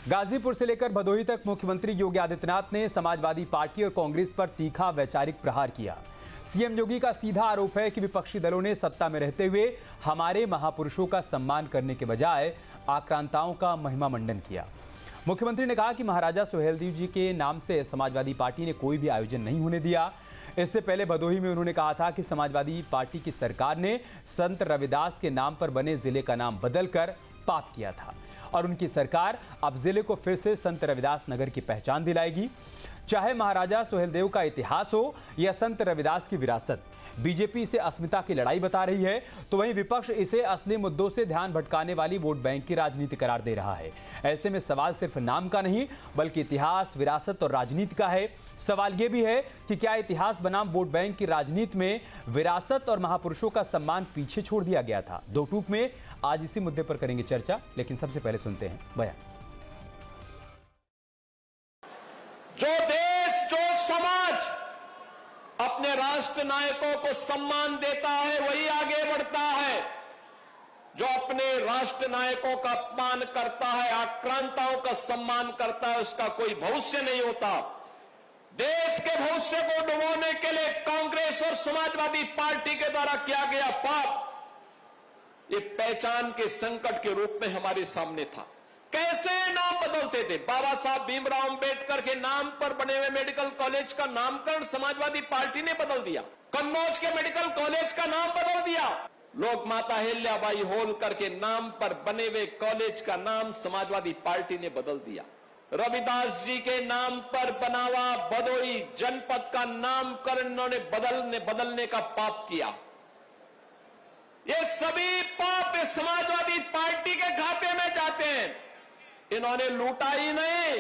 गाजीपुर से लेकर भदोही तक मुख्यमंत्री योगी आदित्यनाथ ने समाजवादी पार्टी और कांग्रेस पर तीखा वैचारिक प्रहार किया। सीएम योगी का सीधा आरोप है कि विपक्षी दलों ने सत्ता में रहते हुए हमारे महापुरुषों का सम्मान करने के बजाय आक्रांताओं का महिमा मंडन किया। मुख्यमंत्री ने कहा कि महाराजा सुहेलदेव जी के नाम से समाजवादी पार्टी ने कोई भी आयोजन नहीं होने दिया। इससे पहले भदोही में उन्होंने कहा था कि समाजवादी पार्टी की सरकार ने संत रविदास के नाम पर बने जिले का नाम बदलकर पाप किया था और उनकी सरकार अब जिले को फिर से संत रविदास नगर की पहचान दिलाएगी। चाहे महाराजा सुहेलदेव का इतिहास हो या संत रविदास की विरासत, बीजेपी इसे अस्मिता की लड़ाई बता रही है, तो वहीं विपक्ष इसे असली मुद्दों से ध्यान भटकाने वाली वोट बैंक की राजनीति करार दे रहा है। ऐसे में सवाल सिर्फ नाम का नहीं बल्कि इतिहास, विरासत और राजनीति का है। सवाल यह भी है कि क्या इतिहास बनाम वोट बैंक की राजनीति में विरासत और महापुरुषों का सम्मान पीछे छोड़ दिया गया था। दो टूक में आज इसी मुद्दे पर करेंगे चर्चा, लेकिन सबसे पहले सुनते हैं बयान। जो देश, जो समाज अपने राष्ट्र नायकों को सम्मान देता है वही आगे बढ़ता है। जो अपने राष्ट्र नायकों का अपमान करता है, आक्रांताओं का सम्मान करता है, उसका कोई भविष्य नहीं होता। देश के भविष्य को डुबोने के लिए कांग्रेस और समाजवादी पार्टी के द्वारा किया गया पाप ये पहचान के संकट के रूप में हमारे सामने था। कैसे नाम बदलते थे। बाबा साहब भीमराव अंबेडकर के नाम पर बने हुए मेडिकल कॉलेज का नामकरण समाजवादी पार्टी ने बदल दिया। कन्नौज के मेडिकल कॉलेज का नाम बदल दिया। लोक माता अहिल्याबाई होलकर के नाम पर बने हुए कॉलेज का नाम समाजवादी पार्टी ने बदल दिया। रविदास जी के नाम पर बना हुआ भदोही जनपद का नामकरण इन्होंने बदलने का पाप किया। ये सभी पाप समाजवादी पार्टी के खाते में जाते हैं। इन्होंने लूटा ही नहीं,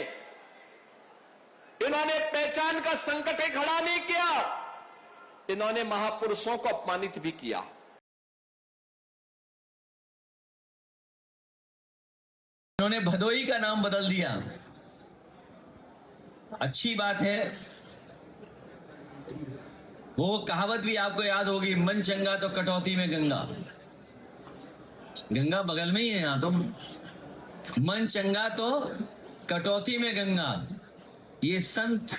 इन्होंने पहचान का संकट ही खड़ा नहीं किया, इन्होंने महापुरुषों को अपमानित भी किया। इन्होंने भदोही का नाम बदल दिया। अच्छी बात है। वो कहावत भी आपको याद होगी, मन चंगा तो कटौती में गंगा। गंगा बगल में ही है यहां तो। मन चंगा तो कटौती में गंगा। ये संत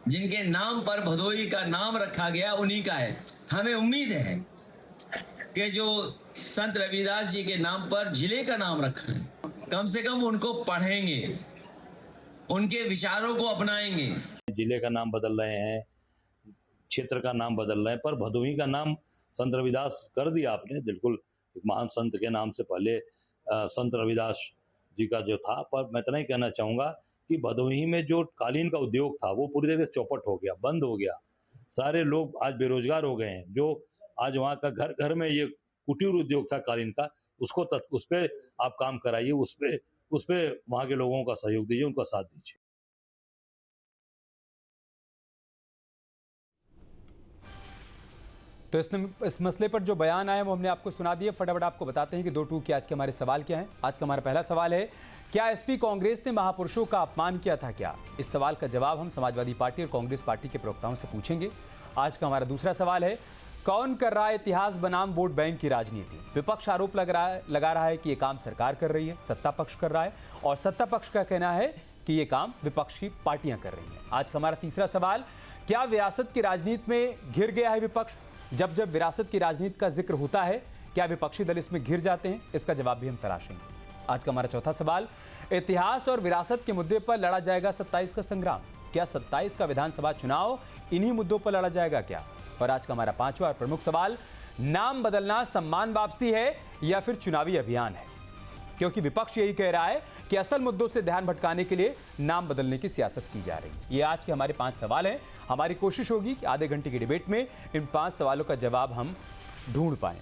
जिनके नाम पर भदोही का नाम रखा गया उन्हीं का है। हमें उम्मीद है कि जो संत रविदास जी के नाम पर जिले का नाम रखा है, कम से कम उनको पढ़ेंगे, उनके विचारों को अपनाएंगे। जिले का नाम बदल रहे हैं, क्षेत्र का नाम बदल रहे हैं, पर भदोही का नाम संत रविदास कर दिया आपने। बिल्कुल महान संत के नाम से पहले संत रविदास जी का जो था। पर मैं इतना ही कहना चाहूँगा कि भदोही में जो कालीन का उद्योग था वो पूरी तरह से चौपट हो गया, बंद हो गया। सारे लोग आज बेरोजगार हो गए हैं। जो आज वहाँ का घर घर में ये कुटीर उद्योग था कालीन का, उस पर आप काम कराइए, उस पर वहाँ के लोगों का सहयोग दीजिए, उनका साथ दीजिए। तो इस मसले पर जो बयान आए वो हमने आपको सुना दिए। फटाफट आपको बताते हैं कि दो टूक के आज के हमारे सवाल क्या हैं। आज का हमारा पहला सवाल है, क्या एसपी कांग्रेस ने महापुरुषों का अपमान किया था क्या? इस सवाल का जवाब हम समाजवादी पार्टी और कांग्रेस पार्टी के प्रवक्ताओं से पूछेंगे। आज का हमारा दूसरा सवाल है, कौन कर रहा है इतिहास बनाम वोट बैंक की राजनीति? विपक्ष आरोप लगा रहा है कि ये काम सरकार कर रही है, सत्ता पक्ष कर रहा है, और सत्ता पक्ष का कहना है कि ये काम विपक्ष की पार्टियां कर रही हैं। आज का हमारा तीसरा सवाल, क्या विरासत की राजनीति में घिर गया है विपक्ष? जब जब विरासत की राजनीति का जिक्र होता है, क्या विपक्षी दल इसमें घिर जाते हैं? इसका जवाब भी हम तलाशेंगे। आज का हमारा चौथा सवाल, इतिहास और विरासत के मुद्दे पर लड़ा जाएगा 27 का संग्राम। क्या 27 का विधानसभा चुनाव इन्हीं मुद्दों पर लड़ा जाएगा क्या? और आज का हमारा पांचवा और प्रमुख सवाल, नाम बदलना सम्मान वापसी है या फिर चुनावी अभियान है? क्योंकि विपक्ष यही कह रहा है कि असल मुद्दों से ध्यान भटकाने के लिए नाम बदलने की सियासत की जा रही है। ये आज के हमारे 5 सवाल हैं। हमारी कोशिश होगी कि आधे घंटे की डिबेट में इन 5 सवालों का जवाब हम ढूंढ पाएं।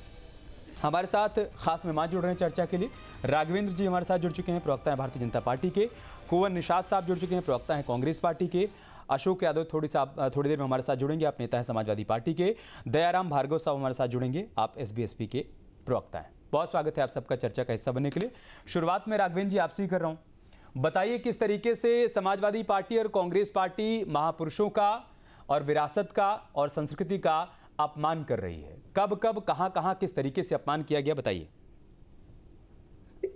हमारे साथ खास मेहमान जुड़ रहे हैं चर्चा के लिए। राघवेंद्र जी हमारे साथ जुड़ चुके हैं, प्रवक्ता हैं भारतीय जनता पार्टी के। कुंवर निषाद साहब जुड़ चुके हैं, प्रवक्ता हैं कांग्रेस पार्टी के। अशोक यादव थोड़ी देर में हमारे साथ जुड़ेंगे, आप नेता हैं समाजवादी पार्टी के। दयाराम भार्गव साहब हमारे साथ जुड़ेंगे, आप एसबीएसपी के प्रवक्ता हैं। बहुत स्वागत है आप सबका चर्चा का हिस्सा बनने के लिए। शुरुआत में राघवेंद्र जी आपसे ही कर रहा हूं, बताइए किस तरीके से समाजवादी पार्टी और कांग्रेस पार्टी महापुरुषों का और विरासत का और संस्कृति का अपमान कर रही है? कब कब, कहां कहां, किस तरीके से अपमान किया गया, बताइए।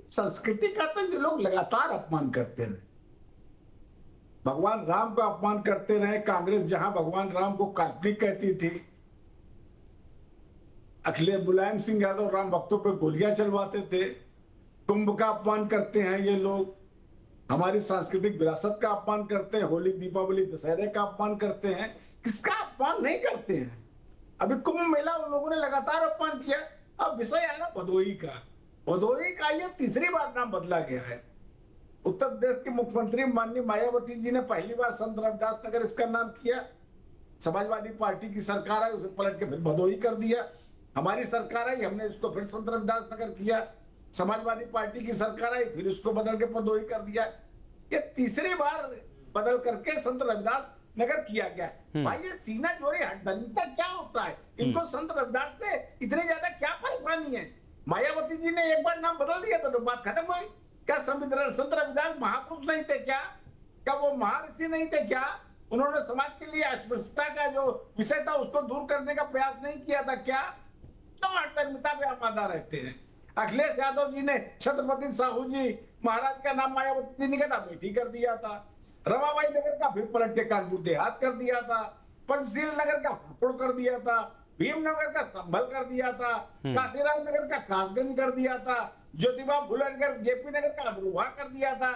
संस्कृति का तो ये लोग लगातार अपमान करते रहे। भगवान राम का अपमान करते रहे। कांग्रेस जहां भगवान राम को काल्पनिक कहती थी, अखिलेश मुलायम सिंह यादव राम भक्तों पे गोलियां चलवाते थे। कुंभ का अपमान करते हैं ये लोग, हमारी सांस्कृतिक विरासत का अपमान करते हैं, होली दीपावली दशहरे का अपमान करते हैं। किसका अपमान नहीं करते हैं? अभी कुंभ मेला उन लोगों ने लगातार अपमान किया। अब विषय है ना भदोही का। भदोही का ये तीसरी बार नाम बदला गया है। उत्तर प्रदेश के मुख्यमंत्री माननीय मायावती जी ने पहली बार संत रविदास नगर इसका नाम किया। समाजवादी पार्टी की सरकार आई, उसे पलट के फिर भदोही कर दिया। हमारी सरकार आई, हमने इसको फिर संत रविदास नगर किया। समाजवादी पार्टी की सरकार आई, फिर इसको बदल के भदोही कर दिया। ये तीसरी बार बदल करके संत रविदास नगर किया गया। भाई ये सीना जोड़ी हठधर्मिता क्या होता है? इनको संत रविदास से इतने ज्यादा क्या परेशानी है? मायावती जी ने एक बार नाम बदल दिया तो बात खत्म हुई। क्या संत रविदास महापुरुष नहीं थे क्या? क्या वो महर्षि नहीं थे क्या? उन्होंने समाज के लिए अस्पृश्यता का जो विषय था उसको दूर करने का प्रयास नहीं किया था क्या? क्यों हठधर्मिता पे आप आधा रहते हैं? अखिलेश यादव जी ने छत्रपति साहू जी महाराज का नाम मायावती जी ने कहा अमेठी कर दिया था। रमाबाई नगर का फिर पलट के कानपुर देहात कर दिया था। पंचशील नगर का हापुड़ कर दिया था। भीमनगर का संभल कर दिया था। काशीराम नगर का कासगंज कर दिया था। ज्योतिबा फुले नगर जेपी नगर का अमरोहा कर दिया था।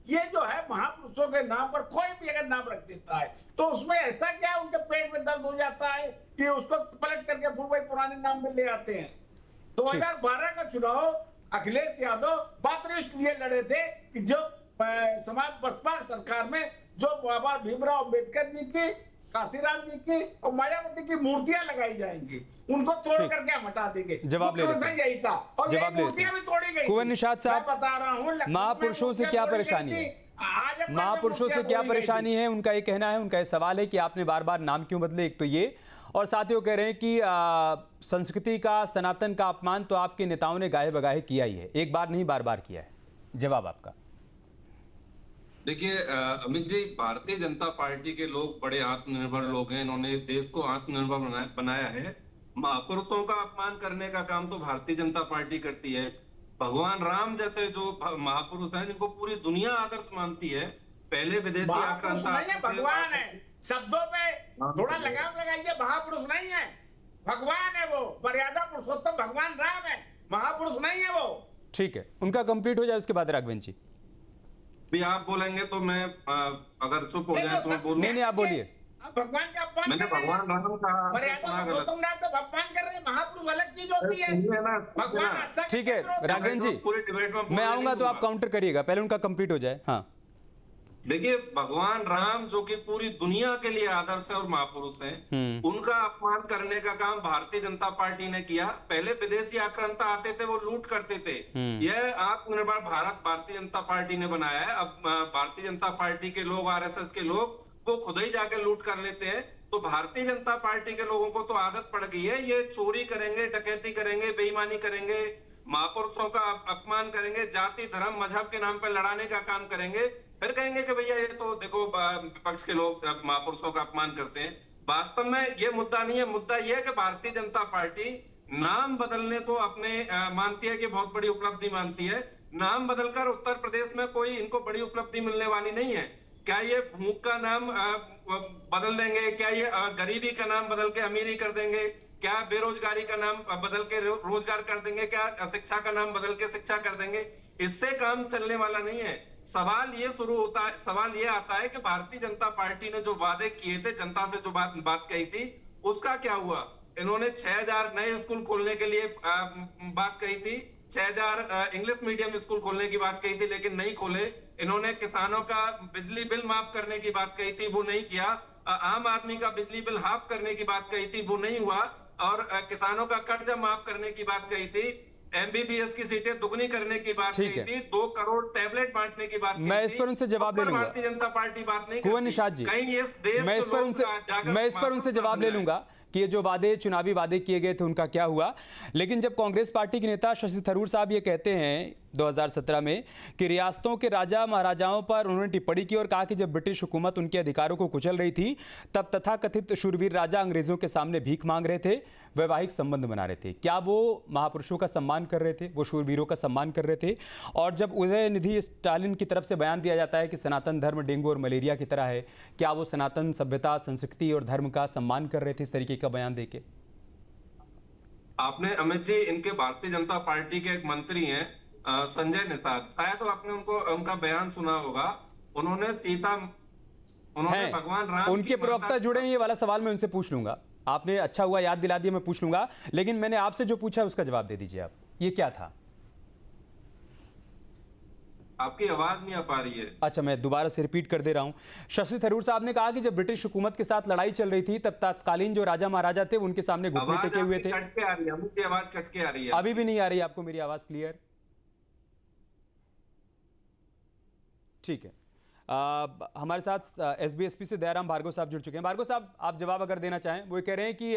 ये जो है महापुरुषों के नाम पर कोई भी अगर नाम रख देता है तो उसमें ऐसा क्या उनके पेट में दर्द हो जाता है कि उसको पलट करके फिर वही पुराने नाम में ले आते हैं। 2012 का चुनाव अखिलेश यादव मात्र इसलिए लड़े थे कि जो समाज बसपा सरकार में जो बाबा भीमराव अम्बेडकर जी की, काशीराम जी की और मायावती की मूर्तियां लगाई जाएंगी, उनको तोड़ करके हम हटा देंगे। जवाब ले लेते हैं। यही था और जवाब ले मूर्तियां भी तोड़ी गई। कुंवर निषाद साहब, मैं बता रहा हूं महापुरुषों से क्या परेशानी है? महापुरुषों से क्या परेशानी है? उनका ये कहना है, उनका ये सवाल है कि आपने बार बार नाम क्यों बदले। एक तो ये, और साथ ही वो कह रहे हैं कि संस्कृति का, सनातन का अपमान तो आपके नेताओं ने गाहे बगाहे किया ही है, एक बार नहीं बार बार किया है। जवाब आपका। देखिए अमित जी, भारतीय जनता पार्टी के लोग बड़े आत्मनिर्भर लोग हैं। इन्होंने देश को आत्मनिर्भर बनाया है। महापुरुषों का अपमान करने का काम तो भारतीय जनता पार्टी करती है। भगवान राम जैसे जो महापुरुष हैं जिनको पूरी दुनिया आदर्श मानती है, पहले विदेशी आक्रांता भगवान है। शब्दों पे थोड़ा लगाम लगाइए। महापुरुष नहीं है, भगवान है वो। मर्यादा पुरुषोत्तम भगवान राम है, महापुरुष नहीं है वो। ठीक है, उनका कंप्लीट हो जाए उसके बाद राघवेंद्र जी। भी आप बोलेंगे तो मैं अगर चुप हो जाए तो मैं बोलूं। नहीं, आप बोलिए। भगवान का अपमान मैंने भगवान राम का मर्यादा पुरुषोत्तम राम का अपमान कर रहे हैं। महापुरुष अलग चीज होती है। भगवान ठीक है राघवेंद्र जी, पूरी डिबेट में मैं आऊंगा तो आप काउंटर करिएगा, पहले उनका कंप्लीट हो जाए। हाँ देखिए, भगवान राम जो कि पूरी दुनिया के लिए आदर्श है और महापुरुष हैं, उनका अपमान करने का काम भारतीय जनता पार्टी ने किया। पहले विदेशी आक्रांता आते थे, वो लूट करते थे। यह आत्मनिर्भर भारत भारतीय जनता पार्टी ने बनाया है। अब भारतीय जनता पार्टी के लोग, आरएसएस के लोग, वो खुद ही जाके लूट कर लेते हैं। तो भारतीय जनता पार्टी के लोगों को तो आदत पड़ गई है, ये चोरी करेंगे, डकैती करेंगे, बेईमानी करेंगे, महापुरुषों का अपमान करेंगे, जाति धर्म मजहब के नाम पर लड़ाने का काम करेंगे। फिर कहेंगे कि भैया ये तो देखो विपक्ष के लोग महापुरुषों का अपमान करते हैं। वास्तव में ये मुद्दा नहीं है। मुद्दा ये है कि भारतीय जनता पार्टी नाम बदलने को अपने मानती है कि बहुत बड़ी उपलब्धि मानती है। नाम बदलकर उत्तर प्रदेश में कोई इनको बड़ी उपलब्धि मिलने वाली नहीं है। क्या ये भूख का नाम बदल देंगे? क्या ये गरीबी का नाम बदल के अमीरी कर देंगे? क्या बेरोजगारी का नाम बदल के रोजगार कर देंगे? क्या शिक्षा का नाम बदल के शिक्षा कर देंगे? इससे काम चलने वाला नहीं है। सवाल ये आता है कि भारतीय जनता पार्टी ने जो वादे किए थे, जनता से जो बात कही थी, उसका क्या हुआ? इन्होंने 6000 नए स्कूल खोलने के लिए बात कही थी, 6000 इंग्लिश मीडियम स्कूल खोलने की बात कही थी, लेकिन नहीं खोले। इन्होंने किसानों का बिजली बिल माफ करने की बात कही थी, वो नहीं किया। आम आदमी का बिजली बिल हाफ करने की बात कही थी, वो नहीं हुआ। और किसानों का कर्जा माफ करने की बात कही थी, एमबीबीएस की सीटें दुगनी करने की बात कही थी, 2 करोड़ टैबलेट बांटने की बात मैं इस पर उनसे जवाब ले लूंगा। भारतीय जनता पार्टी बात नहीं कुंवर निषाद जी, मैं इस पर उनसे जवाब ले लूंगा कि ये जो चुनावी वादे किए गए थे उनका क्या हुआ। लेकिन जब कांग्रेस पार्टी के नेता शशि थरूर साहब ये कहते हैं 2017 में कि रियासतों के राजा महाराजाओं पर उन्होंने टिप्पणी की और कहा कि जब ब्रिटिश हुकूमत उनके अधिकारों को कुचल रही थी तब तथाकथित शूरवीर राजा अंग्रेजों के सामने भीख मांग रहे थे, वैवाहिक संबंध बना रहे थे। क्या वो महापुरुषों का सम्मान कर रहे थे, वो शूरवीरों का सम्मान कर रहे थे? और जब उदयनिधि स्टालिन की तरफ से बयान दिया जाता है कि सनातन धर्म डेंगू और मलेरिया की तरह है, क्या वो सनातन सभ्यता, संस्कृति और धर्म का सम्मान कर रहे थे इस तरीके का बयान देके? आपने अमित जी, इनके भारतीय जनता पार्टी के एक मंत्री हैं संजय निषाद, शायद आपने उनका बयान सुना होगा। उन्होंने भगवान राम, उनके प्रवक्ता जुड़े हैं, ये वाला सवाल मैं उनसे पूछ लूंगा। आपने अच्छा हुआ याद दिला दिया, मैं पूछ लूंगा, लेकिन मैंने आपसे जो पूछा उसका जवाब दे दीजिए आप। ये क्या था? आपकी आवाज नहीं आ पा रही है। अच्छा, मैं दोबारा से रिपीट कर दे रहा हूं। शशि थरूर साहब ने कहा कि जब ब्रिटिश हुकूमत के साथ लड़ाई चल रही थी तब तत्कालीन जो राजा महाराजा थे उनके सामने घुटने टेके हुए थे। कट के आ रही है मुझे, आवाज कट के आ रही है। अभी भी नहीं आ रही आपको मेरी आवाज क्लियर? ठीक है। हमारे साथ एसबीएसपी से दयाराम भार्गव साहब जुड़ चुके हैं। भार्गव साहब, आप जवाब अगर देना चाहें। वो कह रहे हैं कि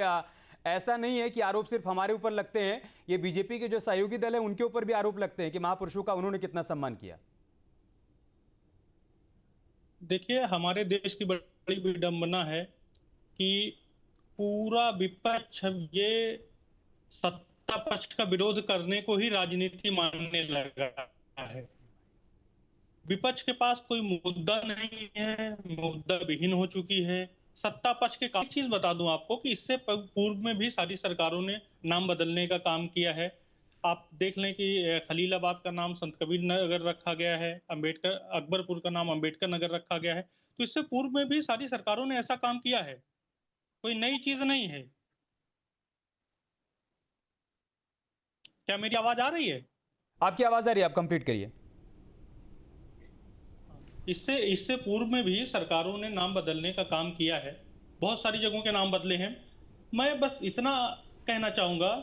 ऐसा नहीं है कि आरोप सिर्फ हमारे ऊपर लगते हैं, ये बीजेपी के जो सहयोगी दल है उनके ऊपर भी आरोप लगते हैं कि महापुरुषों का उन्होंने कितना सम्मान किया। देखिए, हमारे देश की बड़ी विडंबना है कि पूरा विपक्ष ये सत्ता पक्ष का विरोध करने को ही राजनीति मानने लगा है। विपक्ष के पास कोई मुद्दा नहीं है, मुद्दा विहीन हो चुकी है। सत्ता पक्ष के काफी चीज बता दूं आपको कि इससे पूर्व में भी सारी सरकारों ने नाम बदलने का काम किया है। आप देख लें कि खलीलाबाद का नाम संत कबीर नगर रखा गया है, अकबरपुर का नाम अंबेडकर नगर रखा गया है। तो इससे पूर्व में भी सारी सरकारों ने ऐसा काम किया है, कोई नई चीज नहीं है। क्या मेरी आवाज आ रही है? आपकी आवाज आ रही है, आप कंप्लीट करिए। इससे पूर्व में भी सरकारों ने नाम बदलने का काम किया है, बहुत सारी जगहों के नाम बदले हैं। मैं बस इतना कहना चाहूंगा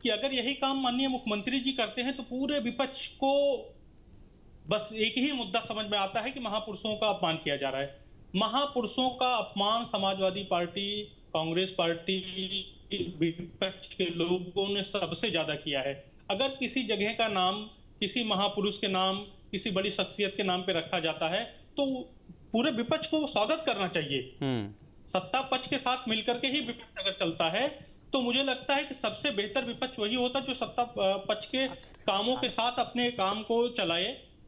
कि अगर यही काम माननीय मुख्यमंत्री जी करते हैं तो पूरे विपक्ष को बस एक ही मुद्दा समझ में आता है कि महापुरुषों का अपमान किया जा रहा है। महापुरुषों का अपमान समाजवादी पार्टी, कांग्रेस पार्टी, विपक्ष के लोगों ने सबसे ज्यादा किया है। अगर किसी जगह का नाम किसी महापुरुष के नाम, किसी बड़ी शख्सियत के नाम पे रखा जाता है तो पूरे विपक्ष को स्वागत करना चाहिए। सत्ता पक्ष के साथ मिलकर के ही विपक्ष अगर चलता है तो मुझे लगता है कि सबसे बेहतर विपक्ष वही होता जो सत्ता पक्ष के कामों के साथ अपने काम को चलाए।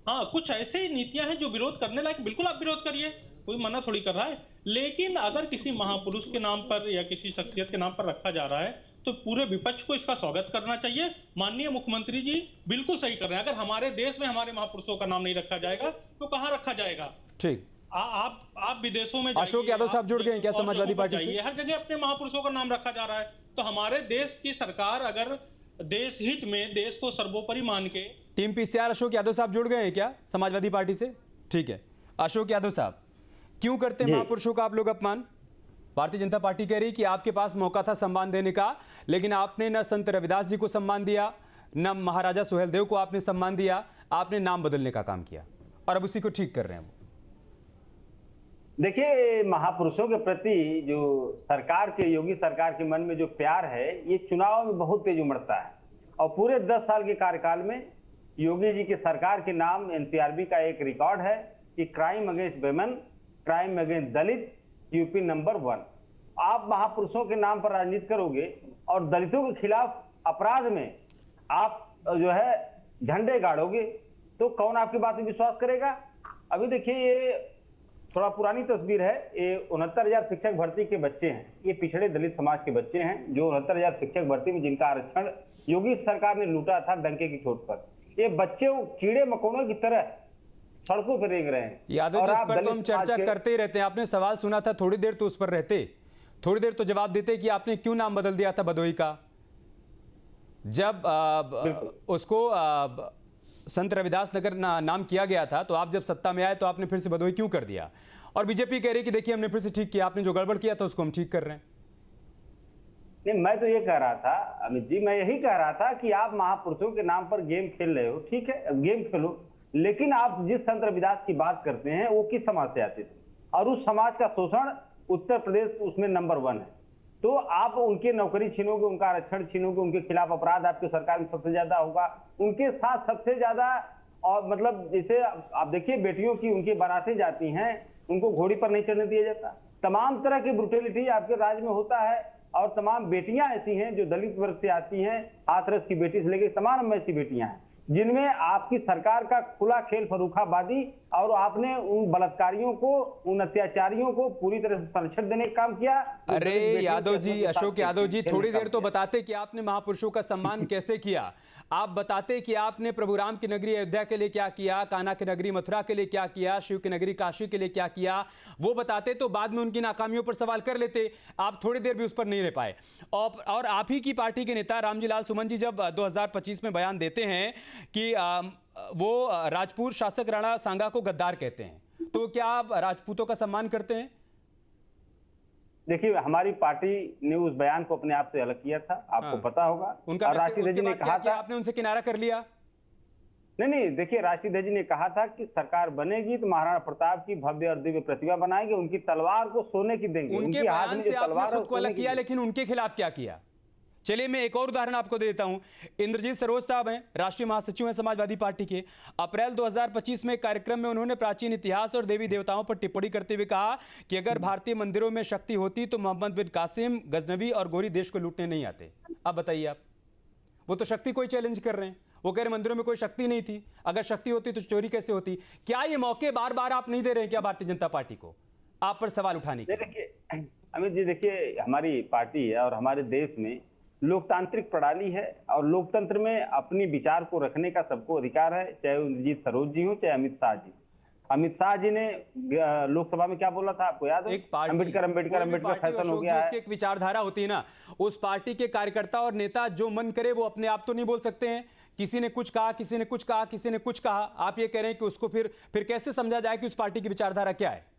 हाँ, कुछ ऐसे नीतियां हैं जो विरोध करने लायक, बिल्कुल आप विरोध करिए, कोई मना थोड़ी कर रहा है। लेकिन अगर किसी महापुरुष के नाम पर या किसी शख्सियत के नाम पर रखा जा रहा है तो पूरे विपक्ष को इसका स्वागत करना चाहिए। माननीय मुख्यमंत्री जी बिल्कुल सही कर रहे हैं। अगर हमारे देश में हमारे महापुरुषों का नाम नहीं रखा जाएगा तो कहाँ रखा जाएगा? ठीक, आप विदेशों में अशोक यादव साहब जुड़ गए हैं क्या समाजवादी पार्टी से? हर जगह अपने महापुरुषों का नाम रखा जा रहा है। तो हमारे देश की सरकार अगर देश हित में, देश को सर्वोपरि मान के। टीम पीसीआर अशोक यादव साहब जुड़ गए हैं क्या समाजवादी पार्टी से? ठीक है, अशोक यादव साहब, क्यों करते हैं महापुरुषों का आप लोग अपमान? भारतीय जनता पार्टी कह रही कि आपके पास मौका था सम्मान देने का, लेकिन आपने न संत रविदास जी को सम्मान दिया, न महाराजा सुहेलदेव को आपने सम्मान दिया, आपने नाम बदलने का काम किया और अब उसी को ठीक कर रहे हैं। देखिए, महापुरुषों के प्रति जो सरकार के, योगी सरकार के मन में जो प्यार है, ये चुनाव में बहुत तेज उमड़ता है। और पूरे 10 साल के कार्यकाल में योगी जी की सरकार के नाम एनसीआरबी का एक रिकॉर्ड है कि crime against women, crime against Dalit, UP number 1। आप महापुरुषों के नाम पर राजनीति करोगे और दलितों के खिलाफ अपराध में आप जो है झंडे गाड़ोगे तो कौन आपकी बात में विश्वास करेगा? अभी देखिए, ये थोड़ा पुरानी तस्वीर है। ये 69,000 शिक्षक भर्ती के बच्चे हैं, ये पिछड़े दलित समाज के बच्चे हैं जो 69,000 शिक्षक भर्ती में जिनका आरक्षण योगी सरकार ने लूटा था डंके की चोट पर। ये बच्चे कीड़े मकोड़ों की तरह सड़कों पर रेंग रहे हैं। यादव जी, इस पर तो हम चर्चा करते ही रहते हैं। आपने सवाल सुना था, थोड़ी देर तो उस पर रहते, थोड़ी देर तो जवाब देते कि आपने क्यों नाम बदल दिया था भदोही का। जब उसको संत रविदास नगर नाम किया गया था तो आप जब सत्ता में आए तो आपने फिर से भदोही क्यों कर दिया? और बीजेपी कह रही कि देखिए हमने फिर से ठीक किया, आपने जो गड़बड़ किया था उसको हम ठीक कर रहे हैं। नहीं, मैं तो ये कह रहा था अमित जी, मैं यही कह रहा था कि आप महापुरुषों के नाम पर गेम खेल रहे हो, ठीक है, गेम खेलो, लेकिन आप जिस संत रविदास की बात करते हैं वो किस समाज से आते थे और उस समाज का शोषण उत्तर प्रदेश उसमें नंबर 1 है। तो आप उनके नौकरी छीनोगे, उनका आरक्षण छीनोगे, उनके खिलाफ अपराध आपकी सरकार में सबसे ज्यादा होगा, उनके साथ सबसे ज्यादा। और मतलब जैसे आप देखिए बेटियों की उनकी बारातें जाती हैं, उनको घोड़ी पर नहीं चढ़ने दिया जाता। तमाम तरह की ब्रुटेलिटी आपके राज्य में होता है। और तमाम बेटियां ऐसी हैं जो दलित वर्ग से आती हैं, हाथरस की बेटी से लेकर तमाम ऐसी बेटियां हैं जिनमें आपकी सरकार का खुला खेल फर्रुखाबादी, और आपने उन बलात्कारियों को, उन अत्याचारियों को पूरी तरह से संरक्षण देने का काम किया। अरे यादव जी, अशोक यादव जी, थोड़ी देर तो बताते कि आपने महापुरुषों का सम्मान कैसे किया। आप बताते कि आपने प्रभु राम की नगरी अयोध्या के लिए क्या किया, कान्हा की नगरी मथुरा के लिए क्या किया, शिव की नगरी काशी के लिए क्या किया, वो बताते तो बाद में उनकी नाकामियों पर सवाल कर लेते। आप थोड़ी देर भी उस पर नहीं रह पाए। और आप ही की पार्टी के नेता रामजी लाल सुमन जी जब 2025 में बयान देते हैं कि वो राजपूत शासक राणा सांगा को गद्दार कहते हैं, तो क्या आप राजपूतों का सम्मान करते हैं? देखिए, हमारी पार्टी ने उस बयान को अपने आप से अलग किया था, आपको पता होगा। उनका राशिद जी ने कहा था, आपने उनसे किनारा कर लिया? नहीं, देखिए राशिद जी ने कहा था कि सरकार बनेगी तो महाराणा प्रताप की भव्य और दिव्य प्रतिमा बनाएंगे, उनकी तलवार को सोने की देंगे। उनके बयान से आपने खुद को अलग किया, लेकिन उनके खिलाफ क्या किया? चलिए मैं एक और उदाहरण आपको दे देता हूं। इंद्रजीत सरोज साहब हैं, राष्ट्रीय महासचिव हैं समाजवादी पार्टी के। अप्रैल 2025 में एक कार्यक्रम में उन्होंने प्राचीन इतिहास और देवी देवताओं पर टिप्पणी करते हुए कहा कि अगर भारतीय मंदिरों में शक्ति होती तो मोहम्मद बिन कासिम, गजनवी और गोरी देश को लूटने नहीं आते। अब बताइए आप, वो तो शक्ति को ही चैलेंज कर रहे हैं। वो कह रहे मंदिरों में कोई शक्ति नहीं थी, अगर शक्ति होती तो चोरी कैसे होती? क्या ये मौके बार बार आप नहीं दे रहे हैं क्या भारतीय जनता पार्टी को आप पर सवाल उठाने के? देखिए अमित जी, देखिए हमारी पार्टी है और हमारे देश में लोकतांत्रिक प्रणाली है, और लोकतंत्र में अपनी विचार को रखने का सबको अधिकार है, चाहे इंद्रजीत सरोज जी हो चाहे अमित शाह जी। अमित शाह जी ने लोकसभा में क्या बोला था आपको याद है? अम्बेडकर फैशन हो गया है। एक विचारधारा होती है ना, उस पार्टी के कार्यकर्ता और नेता जो मन करे वो अपने आप तो नहीं बोल सकते हैं। किसी ने कुछ कहा, किसी ने कुछ कहा, किसी ने कुछ कहा। आप ये कह रहे हैं कि उसको फिर कैसे समझा जाए कि उस पार्टी की विचारधारा क्या है?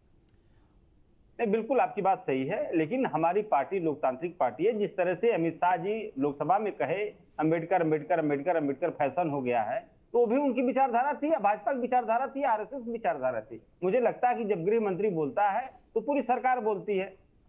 नहीं, बिल्कुल आपकी बात सही है, लेकिन हमारी पार्टी लोकतांत्रिक पार्टी है। जिस तरह से अमित शाह जी लोकसभा में कहे अम्बेडकर फैशन हो गया है, तो भी उनकी विचारधारा थी, भाजपा की विचारधारा थी, आरएसएस की विचारधारा थी। मुझे लगता है कि जब गृह मंत्री बोलता है तो पूरी सरकार बोलती है।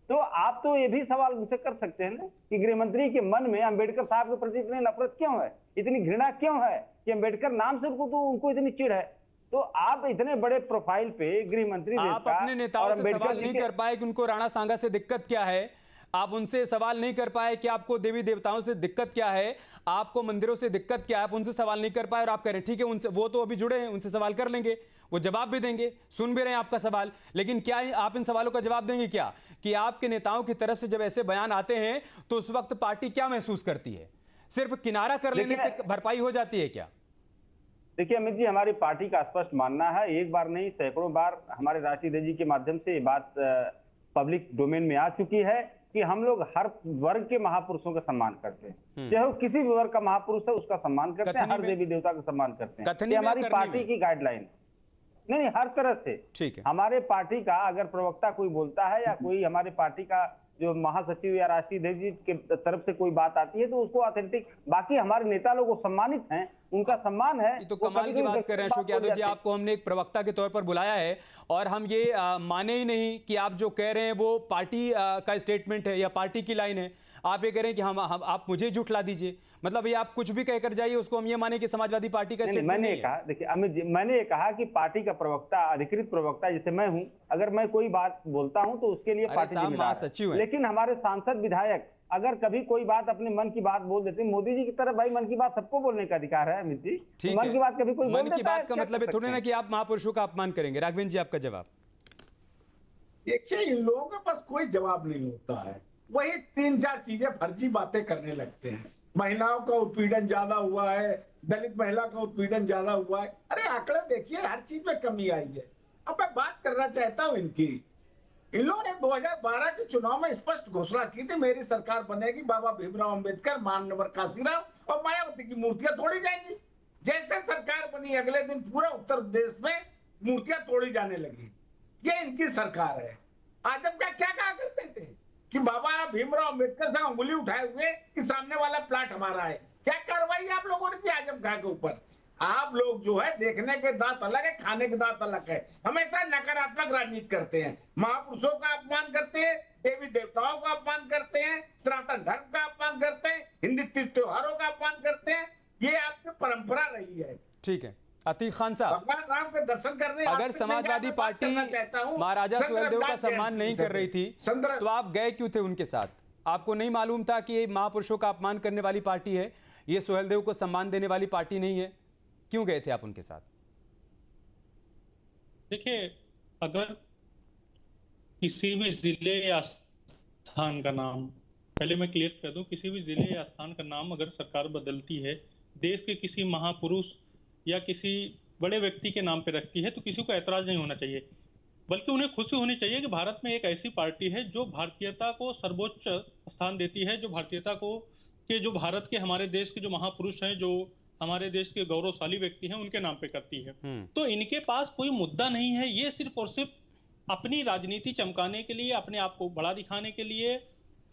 तो आप तो ये भी सवाल मुझसे कर सकते हैं ना कि गृह मंत्री के मन में अम्बेडकर साहब के प्रति इतनी नफरत क्यों है, इतनी घृणा क्यों है कि अम्बेडकर नाम से उनको इतनी चिढ़ है। तो आप इतने बड़े प्रोफाइल पे गृह मंत्री, आप अपने नेताओं से सवाल नहीं कर पाए कि उनको राणा सांगा से दिक्कत क्या है? आप उनसे सवाल नहीं कर पाए कि आपको देवी देवताओं से दिक्कत क्या है, आपको मंदिरों से दिक्कत क्या है? आप उनसे सवाल नहीं कर पाए और आप कह रहे हैं ठीक है, उनसे, वो तो अभी जुड़े हैं, उनसे सवाल कर लेंगे, वो जवाब भी देंगे, सुन भी रहे हैं आपका सवाल। लेकिन क्या आप इन सवालों का जवाब देंगे क्या कि आपके नेताओं की तरफ से जब ऐसे बयान आते हैं तो उस वक्त पार्टी क्या महसूस करती है? सिर्फ किनारा कर लेने से भरपाई हो जाती है क्या? देखिए अमित जी, हमारी पार्टी का स्पष्ट मानना है, एक बार नहीं सैकड़ों बार हमारे राष्ट्रीय जी के माध्यम से ये बात पब्लिक डोमेन में आ चुकी है कि हम लोग हर वर्ग के महापुरुषों का सम्मान करते हैं, चाहे वो किसी भी वर्ग का महापुरुष है उसका सम्मान करते हैं, हर देवी देवता का सम्मान करते हैं। ये हमारी पार्टी की गाइडलाइन। नहीं, हर तरह से ठीक है। हमारे पार्टी का अगर प्रवक्ता कोई बोलता है या कोई हमारे पार्टी का जो महासचिव या राष्ट्रीय अध्यक्ष जी के तरफ से कोई बात आती है तो उसको ऑथेंटिक, बाकी हमारे नेता लोग सम्मानित हैं, उनका सम्मान है। तो कमाल की बात कर रहे हैं अशोक यादव जी, आपको हमने एक प्रवक्ता के तौर पर बुलाया है और हम ये माने ही नहीं कि आप जो कह रहे हैं वो पार्टी का स्टेटमेंट है या पार्टी की लाइन है। आप ये कह रहे हैं कि हम आप मुझे झुठला दीजिए, मतलब ये आप कुछ भी कहकर जाइए उसको हम ये माने कि समाजवादी पार्टी का स्टेटमेंट मैंने कहा, देखिए अमित जी, मैंने ये कहा कि पार्टी का प्रवक्ता, अधिकृत प्रवक्ता जैसे मैं हूं, अगर मैं कोई बात बोलता हूं तो उसके लिए पार्टी जिम्मेदार है। लेकिन हमारे सांसद विधायक अगर कभी कोई बात अपने मन की बात बोल देते हैं, मोदी जी की तरह भाई मन की बात सबको बोलने का अधिकार है अमित जी। तो मन की बात कभी कोई मन की बात का मतलब है थोड़ी ना कि आप महापुरुषों का अपमान करेंगे। राघवेंद्र जी आपका जवाब। देखिए, इन लोगों के पास कोई जवाब नहीं होता है, वही 3-4 चीजें फर्जी बातें करने लगते हैं। महिलाओं का उत्पीड़न ज्यादा हुआ है, दलित महिला का उत्पीड़न ज्यादा हुआ है। अरे आंकड़े देखिए, हर चीज में कमी आई है। अब मैं बात करना चाहता हूं इनकी। इन लोगों ने 2012 के चुनाव में स्पष्ट घोषणा की थी मेरी सरकार बनेगी, बाबा भीमराव अंबेडकर, मानव काशीराम और मायावती की मूर्तियां तोड़ी जाएंगी। जैसे सरकार बनी अगले दिन पूरा उत्तर प्रदेश में मूर्तियां तोड़ी जाने लगी। ये इनकी सरकार है। आजम क्या कहा करते थे कि बाबा भीमराव अंबेडकर से अंगुली उठाए हुए कि सामने वाला प्लाट हमारा है। क्या कार्रवाई आप लोगों ने की आजम खां के ऊपर? आप लोग जो है देखने के दांत अलग है, खाने के दांत अलग है। हमेशा नकारात्मक राजनीति करते हैं, महापुरुषों का अपमान करते हैं, देवी देवताओं का अपमान करते हैं, सनातन धर्म का अपमान करते हैं, हिंदी त्योहारों का अपमान करते हैं। ये आपकी परंपरा रही है। ठीक है अतीक खान साहब, भगवान राम के दर्शन करने अगर समाजवादी पार्टी महाराजा सुहेलदेव का सम्मान नहीं कर रही थी तो आप गए क्यों थे उनके साथ? आपको नहीं मालूम था कि ये महापुरुषों का अपमान करने वाली पार्टी है, ये सुहेलदेव को सम्मान देने वाली पार्टी नहीं है? क्यों गए थे आप उनके साथ? देखिए, अगर किसी भी जिले या स्थान का नाम, पहले मैं क्लियर कर दूं, किसी भी जिले या स्थान का नाम अगर सरकार बदलती है, देश के किसी महापुरुष या किसी बड़े व्यक्ति के नाम पे रखती है, तो किसी को ऐतराज नहीं होना चाहिए, बल्कि उन्हें खुशी होनी चाहिए कि भारत में एक ऐसी पार्टी है जो भारतीयता को सर्वोच्च स्थान देती है, जो भारतीयता को जो भारत के, हमारे देश के जो महापुरुष हैं, जो हमारे देश के गौरवशाली व्यक्ति हैं, उनके नाम पे करती है। तो इनके पास कोई मुद्दा नहीं है, ये सिर्फ और सिर्फ अपनी राजनीति चमकाने के लिए, अपने आप को बड़ा दिखाने के लिए,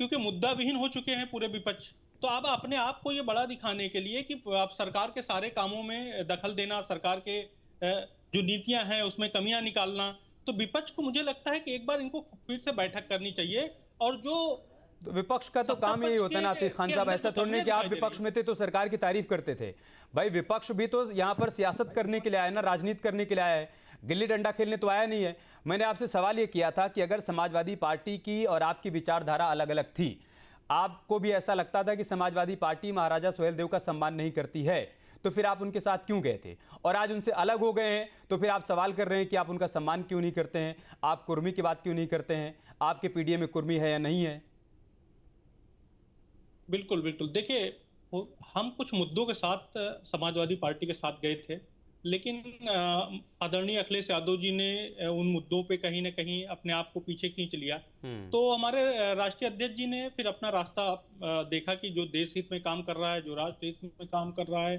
क्योंकि मुद्दा विहीन हो चुके हैं पूरे विपक्ष, तो अब अपने आप को ये बड़ा दिखाने के लिए कि आप सरकार के सारे कामों में दखल देना, सरकार के जो नीतियां हैं उसमें कमियां निकालना, तो विपक्ष को मुझे लगता है कि एक बार इनको फिर से बैठक करनी चाहिए। और जो तो विपक्ष का तो काम यही होता है ना अतीक खान साहब, ऐसा थोड़ी नहीं कि आप विपक्ष में थे तो सरकार की तारीफ करते थे। भाई विपक्ष भी तो यहाँ पर सियासत करने के लिए आया ना, राजनीति करने के लिए आया है, गिल्ली डंडा खेलने तो आया नहीं है। मैंने आपसे सवाल ये किया था कि अगर समाजवादी पार्टी की और आपकी विचारधारा अलग अलग थी, आपको भी ऐसा लगता था कि समाजवादी पार्टी महाराजा सुहेलदेव का सम्मान नहीं करती है, तो फिर आप उनके साथ क्यों गए थे? और आज उनसे अलग हो गए हैं तो फिर आप सवाल कर रहे हैं कि आप उनका सम्मान क्यों नहीं करते हैं, आप कुर्मी की बात क्यों नहीं करते हैं? आपके पीडीए में कुर्मी है या नहीं है? बिल्कुल बिल्कुल, देखिए हम कुछ मुद्दों के साथ समाजवादी पार्टी के साथ गए थे, लेकिन आदरणीय अखिलेश यादव जी ने उन मुद्दों पे कहीं ना कहीं अपने आप को पीछे खींच लिया। तो हमारे राष्ट्रीय अध्यक्ष जी ने फिर अपना रास्ता देखा कि जो देश हित में काम कर रहा है, जो राष्ट्र हित में काम कर रहा है,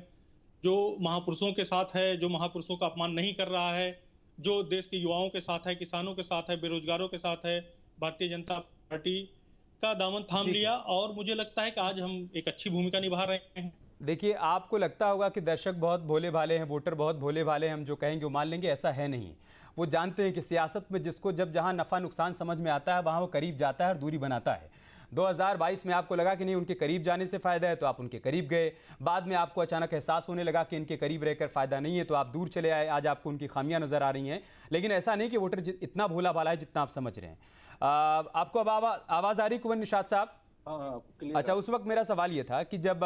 जो महापुरुषों के साथ है, जो महापुरुषों का अपमान नहीं कर रहा है, जो देश के युवाओं के साथ है, किसानों के साथ है, बेरोजगारों के साथ है, भारतीय जनता पार्टी का दामन थाम लिया, और मुझे लगता है कि आज हम एक अच्छी भूमिका निभा रहे हैं। देखिए, आपको लगता होगा कि दर्शक बहुत भोले भाले हैं, वोटर बहुत भोले भाले हैं, हम जो कहेंगे वो मान लेंगे, ऐसा है नहीं। वो जानते हैं कि सियासत में जिसको जब जहां नफ़ा नुकसान समझ में आता है वहां वो करीब जाता है और दूरी बनाता है। 2022 में आपको लगा कि नहीं उनके करीब जाने से फ़ायदा है तो आप उनके करीब गए, बाद में आपको अचानक एहसास होने लगा कि इनके करीब रहकर फ़ायदा नहीं है तो आप दूर चले आए। आज आपको उनकी खामियां नज़र आ रही हैं, लेकिन ऐसा नहीं कि वोटर इतना भोला भाला है जितना आप समझ रहे हैं। आपको अब आवाज़ आ रही कुंवर निषाद साहब? अच्छा, उस वक्त मेरा सवाल ये था कि जब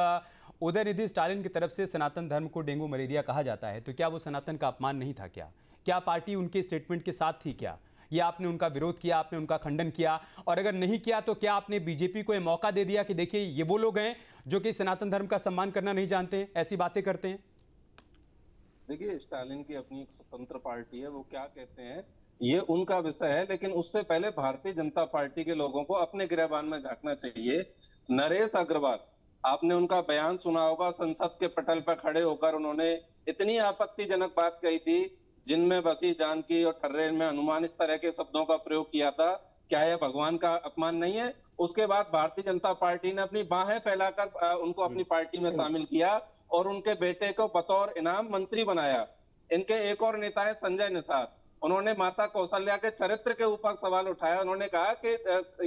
उदयनिधि स्टालिन की तरफ से सनातन धर्म को डेंगू मलेरिया कहा जाता है तो क्या वो सनातन का अपमान नहीं था? क्या पार्टी उनके स्टेटमेंट के साथ थी? क्या ये आपने उनका विरोध किया, आपने उनका खंडन किया? और अगर नहीं किया तो क्या आपने बीजेपी को ये मौका दे दिया कि देखिए ये वो लोग हैं जो कि सनातन धर्म का सम्मान करना नहीं जानते हैं, ऐसी बातें करते हैं? देखिए, स्टालिन की अपनी एक स्वतंत्र पार्टी है, वो क्या कहते हैं ये उनका विषय है, लेकिन उससे पहले भारतीय जनता पार्टी के लोगों को अपने गिरबान में झांकना चाहिए। नरेश अग्रवाल, आपने उनका बयान सुना होगा, संसद के पटल पर खड़े होकर उन्होंने इतनी आपत्तिजनक बात कही थी, जिनमें बसी जानकी और टर्रेन में हनुमान, इस तरह के शब्दों का प्रयोग किया था। क्या यह भगवान का अपमान नहीं है? उसके बाद भारतीय जनता पार्टी ने अपनी बाहें फैलाकर उनको अपनी पार्टी में शामिल किया और उनके बेटे को बतौर इनाम मंत्री बनाया। इनके एक और नेता है संजय निषाद, उन्होंने माता कौशल्या के चरित्र के ऊपर सवाल उठाया। उन्होंने कहा कि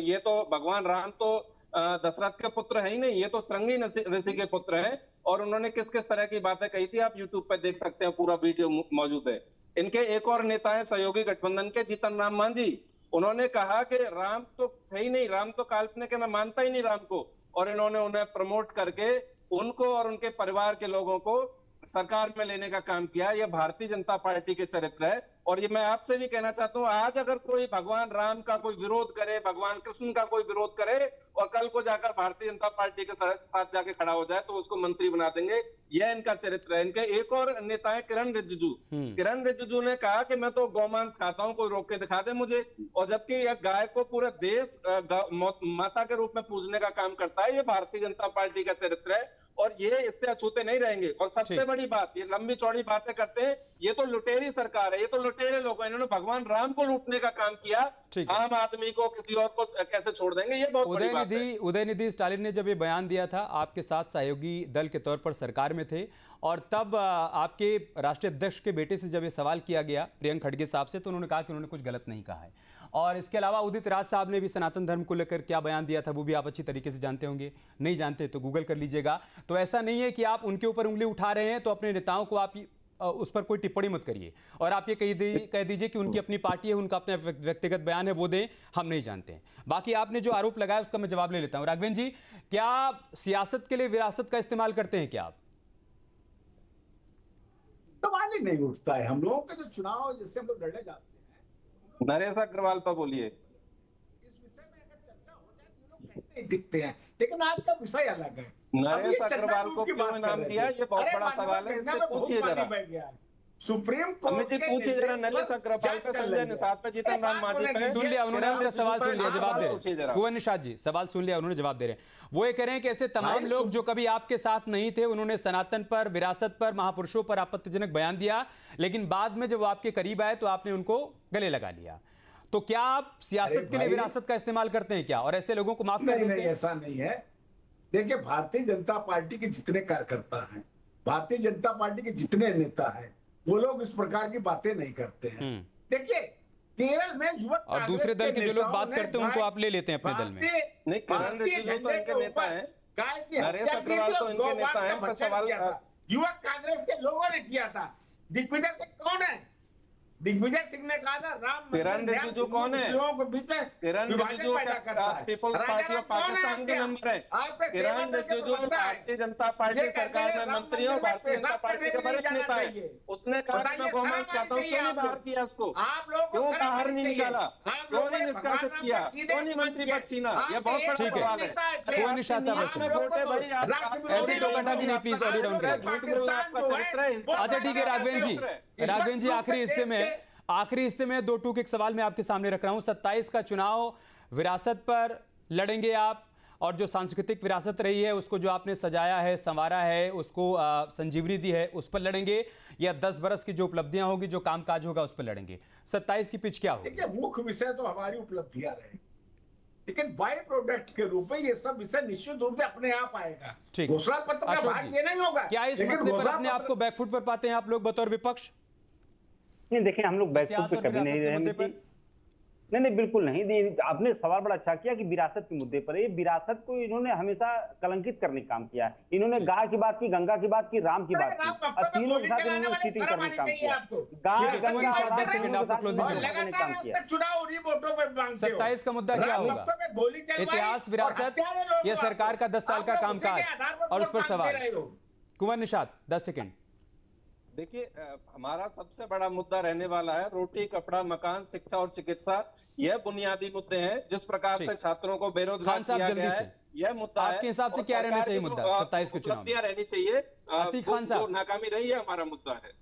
ये तो भगवान राम तो दशरथ के पुत्र है ही नहीं, ये तो श्रृंगी ऋषि के पुत्र हैं। और उन्होंने किस किस तरह की बातें कही थी, आप यूट्यूब पे देख सकते हैं, पूरा वीडियो मौजूद है। इनके एक और नेता है सहयोगी गठबंधन के जीतन राम मांझी, उन्होंने कहा कि राम तो है ही नहीं, राम तो काल्पनिक है, मैं मानता ही नहीं राम को। और इन्होंने उन्हें प्रमोट करके उनको और उनके परिवार के लोगों को सरकार में लेने का काम किया। यह भारतीय जनता पार्टी के चरित्र है। और ये मैं आपसे भी कहना चाहता हूं, आज अगर कोई भगवान राम का कोई विरोध करे, भगवान कृष्ण का कोई विरोध करे और कल को जाकर भारतीय जनता पार्टी के साथ जाके खड़ा हो जाए तो उसको मंत्री बना देंगे। यह इनका चरित्र है। इनके एक और नेता है किरण रिजिजू। किरण रिजिजू ने कहा कि मैं तो गौमांस खाता हूं, कोई रोक के दिखा दे मुझे। और जबकि यह गाय को पूरे देश माता के रूप में पूजने का काम करता है। ये भारतीय जनता पार्टी का चरित्र है और ये इससे अछूते नहीं रहेंगे। और सबसे बड़ी बात, ये लंबी चौड़ी बातें करते हैं, ये तो लुटेरी सरकार है, ये तो लुटेरे लोग हैं, इन्होंने भगवान राम को लूटने का काम किया। आम आदमी को, किसी और को कैसे छोड़ देंगे, ये बहुत बड़ी बात है। उदयनिधि स्टालिन ने जब ये बयान दिया था, आपके साथ सहयोगी दल के तौर पर सरकार में थे और तब आपके राष्ट्रीय अध्यक्ष के बेटे से जब ये सवाल किया गया प्रियंक खड़गे साहब से, तो उन्होंने कहा कि उन्होंने कुछ गलत नहीं कहा है। और इसके अलावा उदित राज साहब ने भी सनातन धर्म को लेकर क्या बयान दिया था वो भी आप अच्छी तरीके से जानते होंगे, नहीं जानते तो गूगल कर लीजिएगा। तो ऐसा नहीं है कि आप उनके ऊपर उंगली उठा रहे हैं तो अपने नेताओं को आप उस पर कोई टिप्पणी मत करिए और आप ये कह दीजिए कि उनकी अपनी पार्टी है, उनका अपना व्यक्तिगत बयान है, वो दें, हम नहीं जानते हैं। बाकी आपने जो आरोप लगाया उसका मैं जवाब ले लेता हूं। राघवेंद्र जी, क्या सियासत के लिए विरासत का इस्तेमाल करते हैं क्या आप? सवाल ही नहीं उठता है। हम लोगों के जो चुनाव जिससे हम लोग लड़े जाते हैं, नरेश अग्रवाल पर बोलिए। इस विषय में अगर चर्चा हो जाए तो लोग कहते नहीं दिखते हैं, लेकिन आज का विषय अलग है। नरेश अग्रवाल को क्यों इनाम दिया, ये बहुत बड़ा सवाल है, इससे पूछिए जरा। सुप्रीम कोर्ट अमित जी पूछिए जरा नरेश अग्रवाल पे, संजय निषाद पे, जीतन राम मांझी पे। सुन लिया उन्होंने, आपका सवाल सुन लिया, जवाब दे पूछिए रहे जरा। हैं। कुंवर निषाद जी सवाल सुन लिया, उन्होंने जवाब दे रहे हैं। वो ये कह रहे हैं कि ऐसे तमाम लोग जो कभी आपके साथ नहीं थे, उन्होंने सनातन पर, विरासत पर, महापुरुषों पर आपत्तिजनक बयान दिया, लेकिन बाद में जब वो आपके करीब आए तो आपने उनको गले लगा लिया। तो क्या आप सियासत के लिए विरासत का इस्तेमाल करते हैं क्या, और ऐसे लोगों को माफ कर देते हैं? नहीं, ऐसा नहीं है। देखिए, भारतीय जनता पार्टी के जितने कार्यकर्ता हैं, भारतीय जनता पार्टी के जितने नेता हैं, वो लोग इस प्रकार की बातें नहीं करते हैं। देखिए, केरल में युवक और दूसरे दल के जो लोग बात करते हैं उनको आप ले लेते हैं अपने दल में। नहीं, किरण रिजिजू तो इनके नेता हैं, नरेश अग्रवाल तो इनके नेता हैं। पर सवाल युवक कांग्रेस के लोगों ने किया था। दिग्विजय सिंह कौन है? दिग्विजय सिंह ने कहा था राम किरण रिजिजू कौन है? Kiran Rijiju People's Party of Pakistan के मेंबर है। किरण रिजिजू भारतीय जनता पार्टी सरकार में मंत्री और भारतीय जनता पार्टी के वरिष्ठ नेता है। उसने कहा मैं बहुमान चाहता हूँ, क्यों नहीं बाहर किया उसको? क्यों बाहर नहीं निकाला? क्यों नहीं निष्कासित किया? क्यों नहीं मंत्री पद छीना? यह बहुत बड़ा सवाल है। कुंवर निषाद साहब ऐसे तो कटा की नहीं, प्लीज ऑडियो डाउन करें। अच्छा ठीक है राघवेंद्र जी, आखिरी हिस्से में 2 टूक एक सवाल मैं आपके सामने रख रहा हूं। 27 का चुनाव विरासत पर लड़ेंगे आप, और जो सांस्कृतिक विरासत रही है उसको जो आपने सजाया है, संवारा है, उसको संजीवनी दी है, उस पर लड़ेंगे, या 10 बरस की जो उपलब्धियां होगी, जो कामकाज होगा, उस पर लड़ेंगे? 27 की पिच क्या होगी? देखिए, मुख्य विषय तो हमारी उपलब्धियां रहे, लेकिन बाय प्रोडक्ट के रूप में ये सब विषय निश्चित रूप से अपने आप आएगा। ठीक, घोषणा पत्र का भाग ये नहीं होगा। क्या इस मसले पर अपने आप को बैकफुट पर पाते हैं आप लोग बतौर विपक्ष? नहीं, देखिए, हम लोग बैकफुट पे कभी नहीं रहे। नहीं, बिल्कुल नहीं। आपने सवाल बड़ा अच्छा किया कि विरासत के मुद्दे पर, ये विरासत को इन्होंने हमेशा कलंकित करने का काम किया है। इन्होंने गाय की बात की, गंगा की बात की, राम की बात की, और तीनों के साथ इन्होंने चीटिंग करने का काम किया। गाय, गंगा और राम करने का काम किया। 27 का मुद्दा क्या होगा? इतिहास, विरासत, ये सरकार का 10 साल का कामकाज और उस पर सवाल। कुंवर निषाद 10 सेकंड। देखिए, हमारा सबसे बड़ा मुद्दा रहने वाला है रोटी, कपड़ा, मकान, शिक्षा और चिकित्सा। यह बुनियादी मुद्दे हैं। जिस प्रकार से छात्रों को बेरोजगार किया गया है, यह मुद्दा है। आपके हिसाब से क्या रहना चाहिए मुद्दा 27 के चुनाव में? रहनी चाहिए। आतिक खान साहब, नाकामी रही है, हमारा मुद्दा है।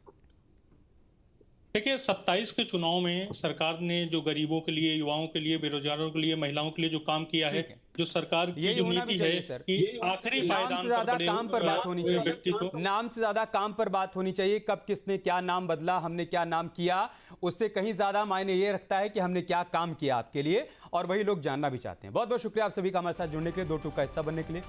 देखिए, 27 के चुनाव में सरकार ने जो गरीबों के लिए, युवाओं के लिए, बेरोजगारों के लिए, महिलाओं के लिए जो काम किया है, जो सरकार की जो नीति है कि आखिरी नाम से ज्यादा काम पर बात होनी चाहिए। नाम से ज्यादा काम पर बात होनी चाहिए। कब किसने क्या नाम बदला, हमने क्या नाम किया, उससे कहीं ज्यादा मायने ये रखता है कि हमने क्या काम किया आपके लिए, और वही लोग जानना भी चाहते हैं। बहुत बहुत शुक्रिया आप सभी का हमारे साथ जुड़ने के लिए, 2 टूक का हिस्सा बनने के लिए।